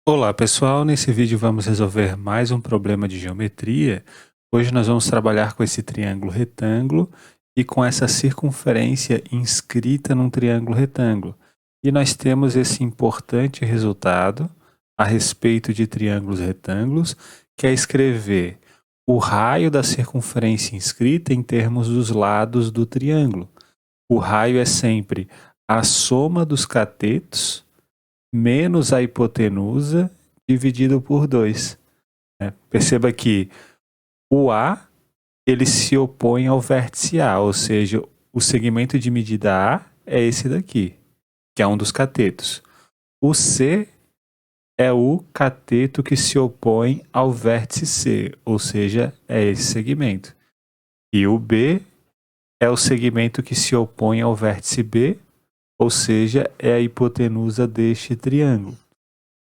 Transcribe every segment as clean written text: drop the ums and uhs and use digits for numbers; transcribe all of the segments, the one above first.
Olá pessoal, nesse vídeo vamos resolver mais um problema de geometria. Hoje nós vamos trabalhar com esse triângulo retângulo e com essa circunferência inscrita num triângulo retângulo. E nós temos esse importante resultado a respeito de triângulos retângulos, que é escrever o raio da circunferência inscrita em termos dos lados do triângulo. O raio é sempre a soma dos catetos menos a hipotenusa dividido por 2. Perceba que o A ele se opõe ao vértice A, ou seja, o segmento de medida A é esse daqui, que é um dos catetos. O C é o cateto que se opõe ao vértice C, ou seja, é esse segmento. E o B é o segmento que se opõe ao vértice B, ou seja, é a hipotenusa deste triângulo.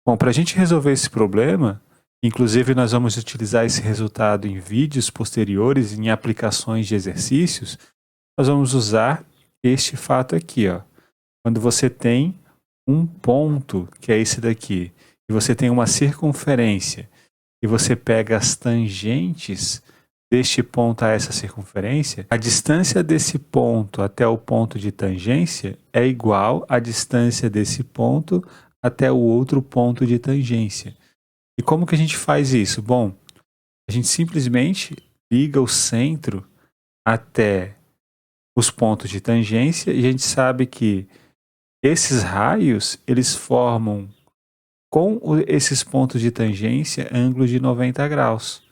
Bom, para a gente resolver esse problema, inclusive nós vamos utilizar esse resultado em vídeos posteriores, em aplicações de exercícios, nós vamos usar este fato aqui, ó. Quando você tem um ponto, que é esse daqui, e você tem uma circunferência, e você pega as tangentes deste ponto a essa circunferência, a distância desse ponto até o ponto de tangência é igual à distância desse ponto até o outro ponto de tangência. E como que a gente faz isso? Bom, a gente simplesmente liga o centro até os pontos de tangência e a gente sabe que esses raios, eles formam com esses pontos de tangência ângulos de 90 graus.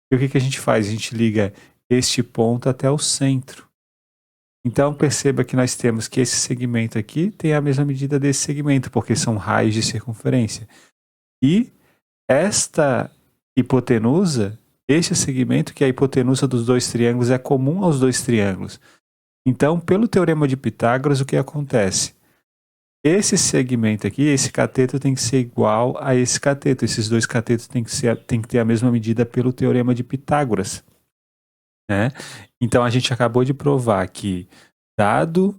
E o que a gente faz? A gente liga este ponto até o centro. Então perceba que nós temos que esse segmento aqui tem a mesma medida desse segmento, porque são raios de circunferência. E esta hipotenusa, este segmento, que é a hipotenusa dos dois triângulos, é comum aos dois triângulos. Então, pelo teorema de Pitágoras, o que acontece? Esse segmento aqui, esse cateto tem que ser igual a esse cateto. Esses dois catetos têm que ter a mesma medida pelo teorema de Pitágoras, né? Então, a gente acabou de provar que, dado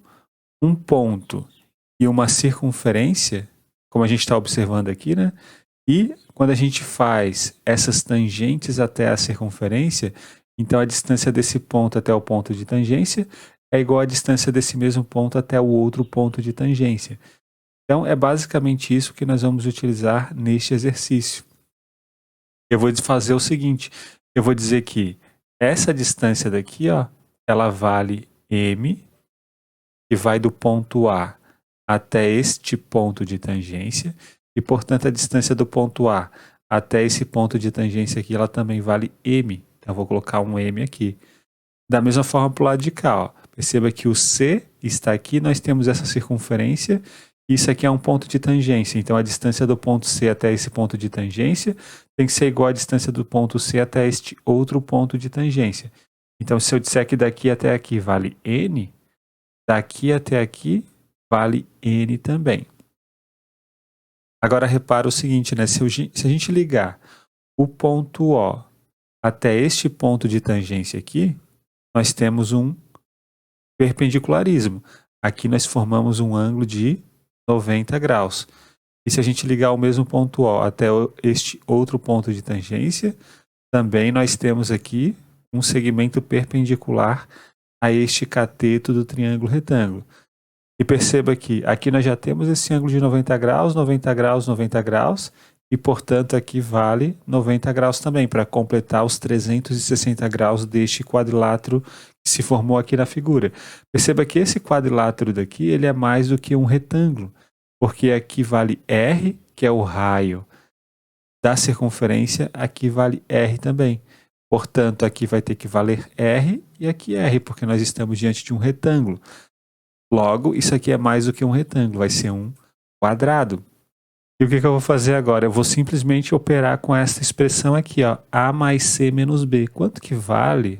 um ponto e uma circunferência, como a gente está observando aqui, né? E quando a gente faz essas tangentes até a circunferência, então a distância desse ponto até o ponto de tangência é igual à distância desse mesmo ponto até o outro ponto de tangência. Então é basicamente isso que nós vamos utilizar neste exercício. Eu vou fazer o seguinte, eu vou dizer que essa distância daqui, ó, ela vale m, que vai do ponto A até este ponto de tangência, e, portanto, a distância do ponto A até esse ponto de tangência aqui, ela também vale m. Então, eu vou colocar um m aqui. Da mesma forma para o lado de cá, ó. Perceba que o C está aqui, nós temos essa circunferência, e isso aqui é um ponto de tangência. Então, a distância do ponto C até esse ponto de tangência tem que ser igual à distância do ponto C até este outro ponto de tangência. Então, se eu disser que daqui até aqui vale n, daqui até aqui vale n também. Agora repara o seguinte, né? Se a gente ligar o ponto O até este ponto de tangência aqui, nós temos um perpendicularismo. Aqui nós formamos um ângulo de 90 graus. E se a gente ligar o mesmo ponto O até este outro ponto de tangência, também nós temos aqui um segmento perpendicular a este cateto do triângulo retângulo. E perceba que aqui nós já temos esse ângulo de 90 graus, 90 graus, 90 graus, e portanto aqui vale 90 graus também, para completar os 360 graus deste quadrilátero que se formou aqui na figura. Perceba que esse quadrilátero daqui, ele é mais do que um retângulo, porque aqui vale R, que é o raio da circunferência, aqui vale R também. Portanto, aqui vai ter que valer R e aqui R, porque nós estamos diante de um retângulo. Logo, isso aqui é mais do que um retângulo, vai ser um quadrado. E o que eu vou fazer agora? Eu vou simplesmente operar com essa expressão aqui, ó, A mais C menos B. Quanto que vale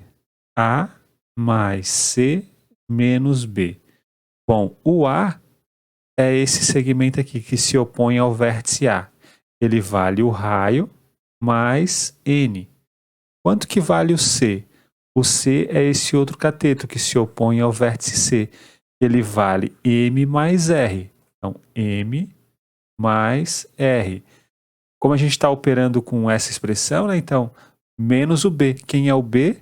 A mais C menos B? Bom, o A é esse segmento aqui que se opõe ao vértice A. Ele vale o raio mais N. Quanto que vale o C? O C é esse outro cateto que se opõe ao vértice C. Ele vale M mais R. Então, M mais R. Como a gente está operando com essa expressão, né, então, menos o B. Quem é o B?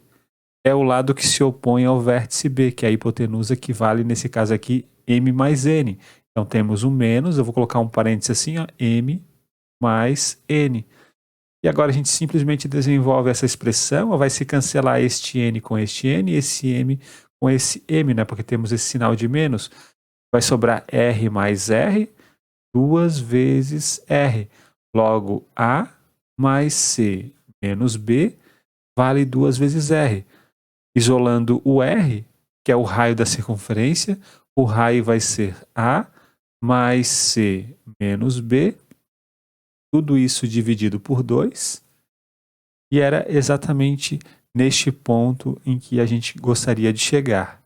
É o lado que se opõe ao vértice B, que é a hipotenusa que vale, nesse caso aqui, M mais N. Então, temos o menos, eu vou colocar um parênteses assim, ó, M mais N. E agora a gente simplesmente desenvolve essa expressão, vai se cancelar este N com este N e esse M com esse M, né? Porque temos esse sinal de menos. Vai sobrar R mais R, 2 vezes R. Logo, A mais C menos B vale 2 vezes R. Isolando o R, que é o raio da circunferência, o raio vai ser A mais C menos B, tudo isso dividido por 2, e era exatamente neste ponto em que a gente gostaria de chegar.